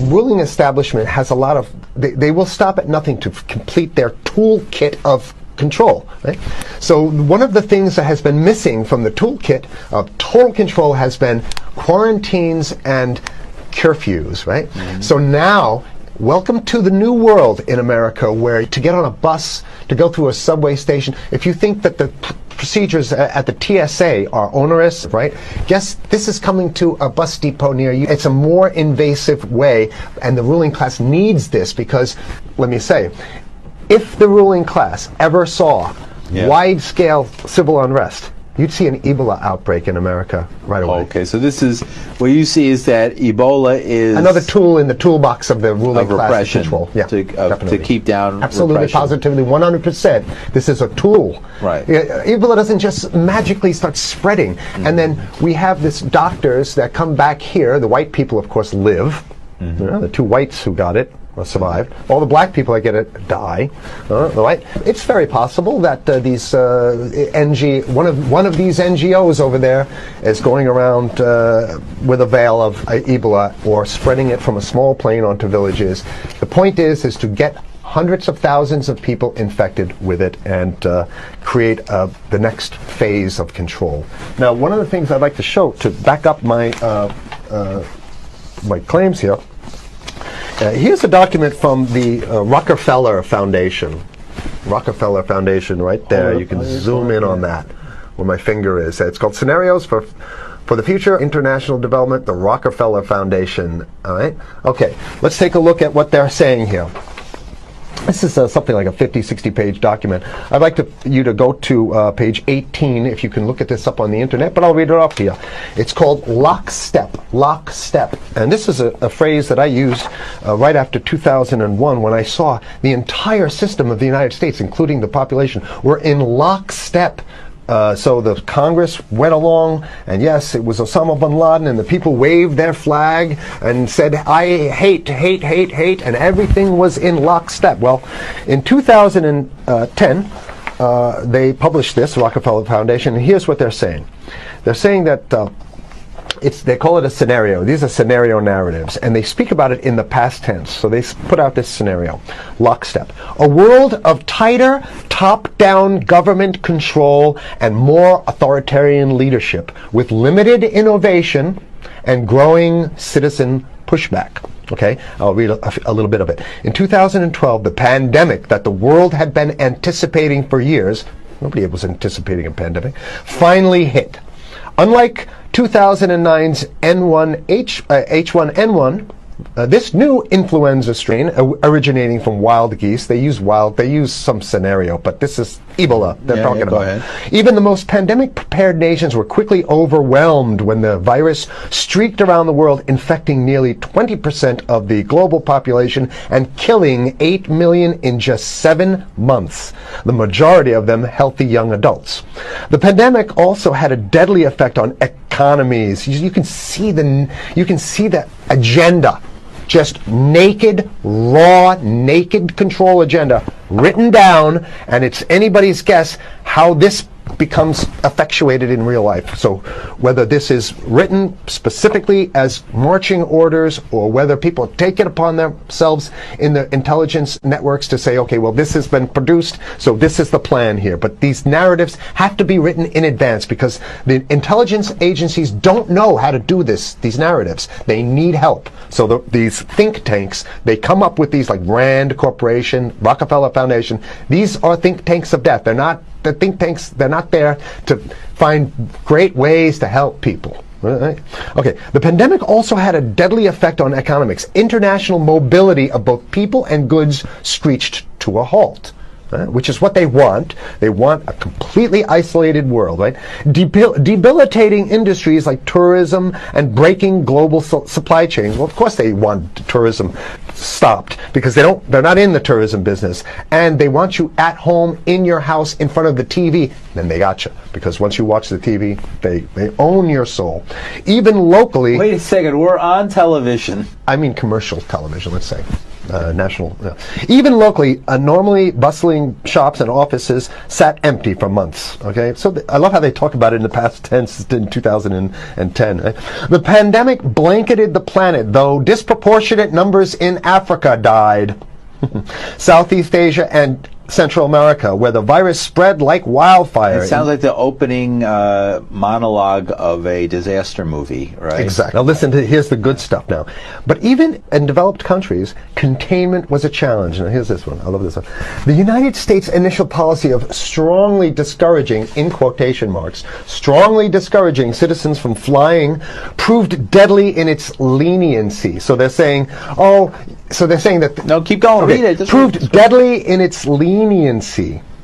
ruling establishment has a lot of, they will stop at nothing to complete their toolkit of control. Right? So one of the things that has been missing from the toolkit of total control has been quarantines and curfews. Right? Mm-hmm. So now, welcome to the new world in America, where to get on a bus, to go through a subway station, if you think that the procedures at the TSA are onerous, right? Guess this is coming to a bus depot near you. It's a more invasive way, and the ruling class needs this because, let me say, if the ruling class ever saw wide-scale civil unrest, you'd see an Ebola outbreak in America right away. Okay, so this is, what you see is that Ebola is another tool in the toolbox of the ruling class control. Yeah, to keep down absolutely, repression. positively, 100%. This is a tool. Right. Ebola doesn't just magically start spreading. Mm-hmm. And then we have this doctors that come back here. The white people, of course, live. Mm-hmm. You know, the two whites who got it survived. All the black people that get it die. Right? It's very possible that these one of these NGOs over there is going around with a veil of Ebola or spreading it from a small plane onto villages. The point is to get hundreds of thousands of people infected with it and create the next phase of control. Now, one of the things I'd like to show to back up my my claims here. Here's a document from the Rockefeller Foundation. Rockefeller Foundation, right there. You can zoom in on that, where my finger is. It's called Scenarios for the Future International Development, the Rockefeller Foundation. All right? Okay, let's take a look at what they're saying here. This is something like a 50, 60-page document. I'd like you to go to page 18, if you can look at this up on the internet, but I'll read it off to you. It's called lockstep. Lockstep. And this is a phrase that I used right after 2001 when I saw the entire system of the United States, including the population, were in lockstep. So the Congress went along, and yes, it was Osama bin Laden, and the people waved their flag and said, I hate, hate, hate, hate, and everything was in lockstep. Well, in 2010, they published this, Rockefeller Foundation, and here's what they're saying. They're saying that they call it a scenario. These are scenario narratives, and they speak about it in the past tense. So they put out this scenario, lockstep. A world of tighter, top-down government control and more authoritarian leadership with limited innovation and growing citizen pushback. Okay, I'll read a little bit of it. In 2012, the pandemic that the world had been anticipating for years, nobody was anticipating a pandemic, finally hit. Unlike 2009's H1N1, this new influenza strain originating from wild geese, they use some scenario, but this is Ebola they're talking about. Ahead. Even the most pandemic-prepared nations were quickly overwhelmed when the virus streaked around the world, infecting nearly 20% of the global population and killing 8 million in just 7 months, the majority of them healthy young adults. The pandemic also had a deadly effect on economies. You can see that agenda. Just naked, raw, naked control agenda written down, and it's anybody's guess how this becomes effectuated in real life. So whether this is written specifically as marching orders or whether people take it upon themselves in the intelligence networks to say, okay, well, this has been produced, so this is the plan here. But these narratives have to be written in advance because the intelligence agencies don't know how to do these narratives. They need help. So these think tanks, they come up with these like Rand Corporation, Rockefeller Foundation. These are think tanks of death. They're not the think tanks, they're not there to find great ways to help people. Right? Okay, the pandemic also had a deadly effect on economics. International mobility of both people and goods screeched to a halt. Which is what they want. They want a completely isolated world, right? Debilitating industries like tourism and breaking global supply chains. Well, of course they want tourism stopped because they're not in the tourism business, and they want you at home in your house in front of the TV. Then they got you because once you watch the TV, they own your soul. Even locally. Wait a second, we're on television. I mean commercial television, let's say. national. Even locally, normally bustling shops and offices sat empty for months. Okay, so I love how they talk about it in the past tense in 2010. Right? The pandemic blanketed the planet, though disproportionate numbers in Africa died. Southeast Asia and Central America, where the virus spread like wildfire. It sounds like the opening monologue of a disaster movie, right? Exactly. Now listen to, here's the good stuff now. But even in developed countries, containment was a challenge. Now here's this one. I love this one. The United States' initial policy of strongly discouraging, in quotation marks, strongly discouraging citizens from flying proved deadly in its leniency. So they're saying, that... No, keep going. Okay, Read it. proved deadly in its leniency.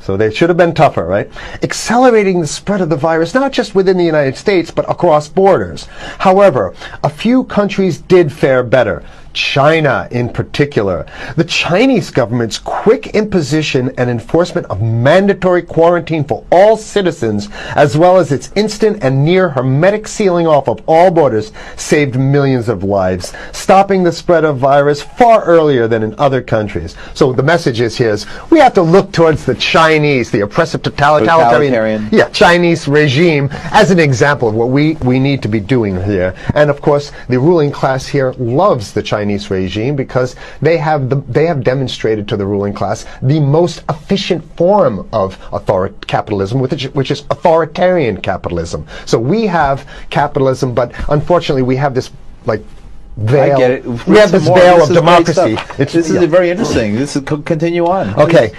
So they should have been tougher, right? Accelerating the spread of the virus, not just within the United States, but across borders. However, a few countries did fare better. China in particular. The Chinese government's quick imposition and enforcement of mandatory quarantine for all citizens, as well as its instant and near hermetic sealing off of all borders, saved millions of lives, stopping the spread of virus far earlier than in other countries. So the message is here is we have to look towards the Chinese, the oppressive totalitarian Chinese regime as an example of what we need to be doing here. And of course, the ruling class here loves the Chinese regime because they have demonstrated to the ruling class the most efficient form of capitalism, which is authoritarian capitalism. So we have capitalism, but unfortunately we have this veil. I get it. We have this veil of democracy. This is very interesting. This is continue on. Okay.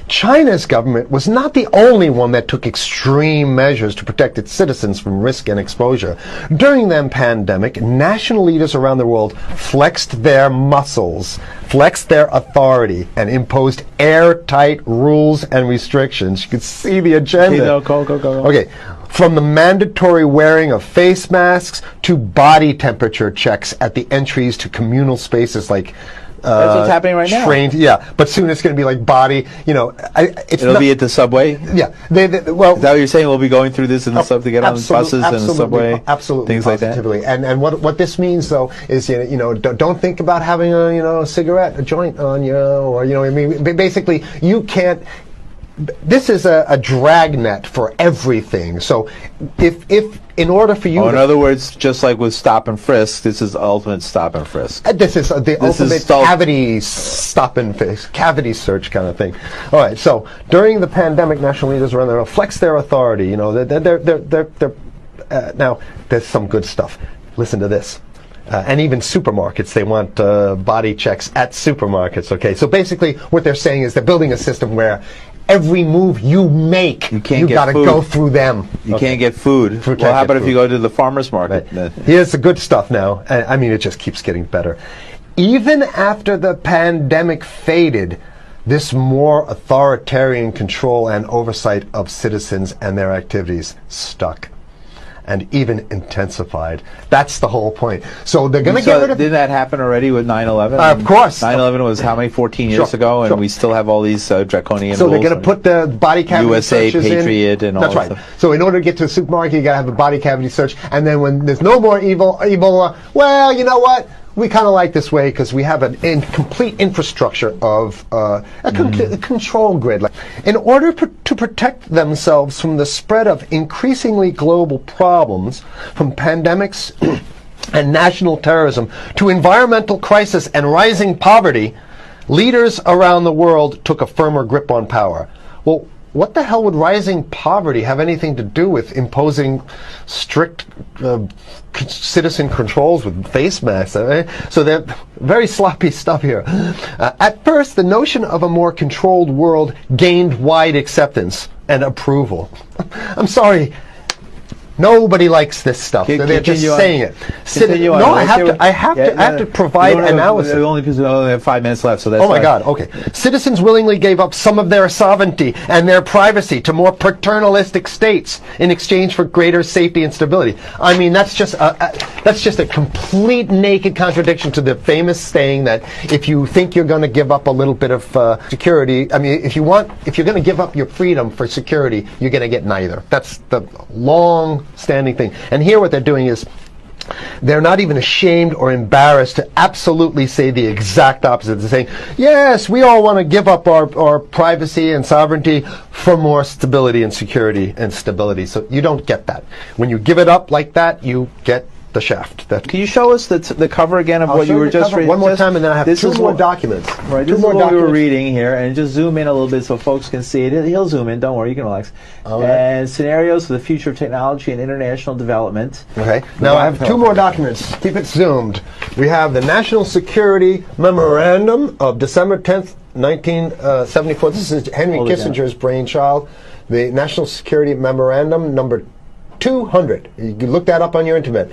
China's government was not the only one that took extreme measures to protect its citizens from risk and exposure. During the pandemic, national leaders around the world flexed their muscles, flexed their authority, and imposed airtight rules and restrictions. You can see the agenda. Go. Okay. From the mandatory wearing of face masks to body temperature checks at the entries to communal spaces like that's what's happening right now. Yeah, but soon it's going to be like body. It'll be at the subway. Yeah, is that what you're saying? We'll be going through this in the subway to get on buses and the subway, absolutely, things positively. like that. And what this means though is don't think about having a cigarette, a joint on you, or basically you can't. This is a dragnet for everything. So if in order for you in other words, just like with stop and frisk, this is ultimate stop and frisk. This is the ultimate cavity stop and frisk, cavity search kind of thing. All right, so during the pandemic, national leaders around the world flex their authority. Now there's some good stuff. Listen to this. And even supermarkets, they want body checks at supermarkets. Okay, so basically what they're saying is they're building a system where every move you make, you got to go through them. You can't get food. Well, how about if you go to the farmer's market? Right. Here's the good stuff now. It just keeps getting better. Even after the pandemic faded, this more authoritarian control and oversight of citizens and their activities stuck. And even intensified. That's the whole point. So they're going to get rid of... Didn't that happen already with 9/11? Of course. 9/11 was how many? 14 years ago, and we still have all these draconian rules. So they're going to put the body cavity USA searches Patriot in. And all That's right. Stuff. So in order to get to the supermarket, you got to have a body cavity search, and then when there's no more Ebola, well, you know what? We kind of like this way because we have an complete infrastructure of a control grid. In order to protect themselves from the spread of increasingly global problems, from pandemics and national terrorism to environmental crisis and rising poverty, leaders around the world took a firmer grip on power. Well, what the hell would rising poverty have anything to do with imposing strict citizen controls with face masks? So they're very sloppy stuff here. At first, the notion of a more controlled world gained wide acceptance and approval. I'm sorry. Nobody likes this stuff. They're just saying it. No, I have to provide analysis. We only have 5 minutes left, so that's Oh my God, okay. Citizens willingly gave up some of their sovereignty and their privacy to more paternalistic states in exchange for greater safety and stability. I mean, that's just a complete naked contradiction to the famous saying that if you think you're going to give up a little bit of security, if you're going to give up your freedom for security, you're going to get neither. That's the long-standing thing. And here what they're doing is They're not even ashamed or embarrassed to absolutely say the exact opposite. They're saying, yes, we all want to give up our privacy and sovereignty for more stability and security and stability. So you don't get that. When you give it up like that, you get the shaft. Can you show us the cover again of I'll what show you were the just cover reading? one more time, and then I have two more documents. Right, this is what we were reading here, and just zoom in a little bit so folks can see it. He'll zoom in, don't worry, you can relax. Right. And scenarios for the future of technology and international development. Okay, now I have two more documents. Keep it zoomed. We have the National Security Memorandum of December 10th, 1974. This is Henry Kissinger's brainchild. The National Security Memorandum number 200. You can look that up on your internet.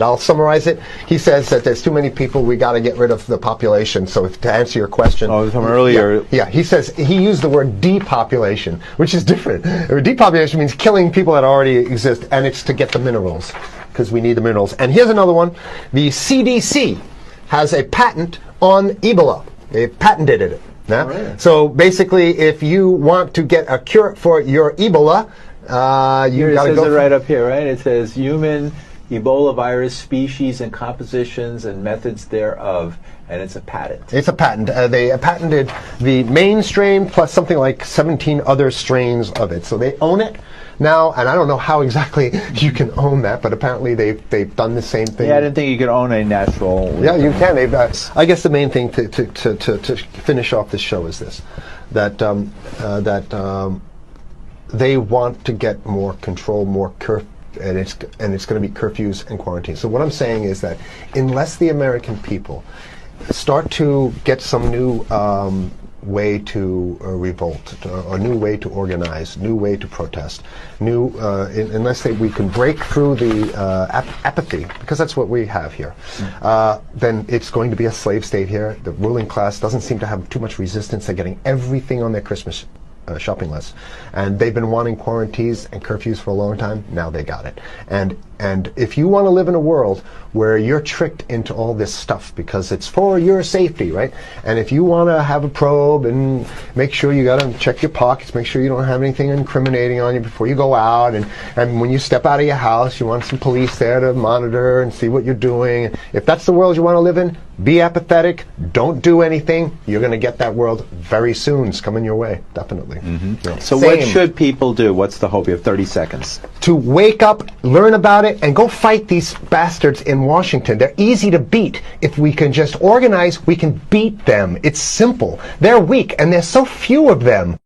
I'll summarize it. He says that there's too many people, we got to get rid of the population. So to answer your question. Oh, from earlier. Yeah, he says, he used the word depopulation, which is different. Depopulation means killing people that already exist, and it's to get the minerals, because we need the minerals. And here's another one. The CDC has a patent on Ebola. They patented it. Yeah? Right. So basically, if you want to get a cure for your Ebola, you It got to says go it right up here, right? It says human Ebola virus species and compositions and methods thereof, and it's a patent. It's a patent. They patented the main strain plus something like 17 other strains of it. So they own it now, and I don't know how exactly you can own that, but apparently they've done the same thing. Yeah, I didn't think you could own a natural. Yeah, you can. I guess the main thing to finish off this show is this: that they want to get more control, more and it's going to be curfews and quarantines. So what I'm saying is that unless the American people start to get some new way to revolt, a new way to organize, new way to protest, unless we can break through the apathy, because that's what we have here, then it's going to be a slave state here. The ruling class doesn't seem to have too much resistance. They're getting everything on their Christmas shopping list, and they've been wanting quarantines and curfews for a long time. Now they got it. And if you want to live in a world where you're tricked into all this stuff because it's for your safety, right? And if you want to have a probe and make sure you got to check your pockets, make sure you don't have anything incriminating on you before you go out, and when you step out of your house, you want some police there to monitor and see what you're doing. If that's the world you want to live in, be apathetic, don't do anything. You're going to get that world very soon. It's coming your way, definitely. Yeah. So what should people do? What's the hope? You have 30 seconds. To wake up, learn about it, and go fight these bastards in Washington. They're easy to beat. If we can just organize, we can beat them. It's simple. They're weak, and there's so few of them.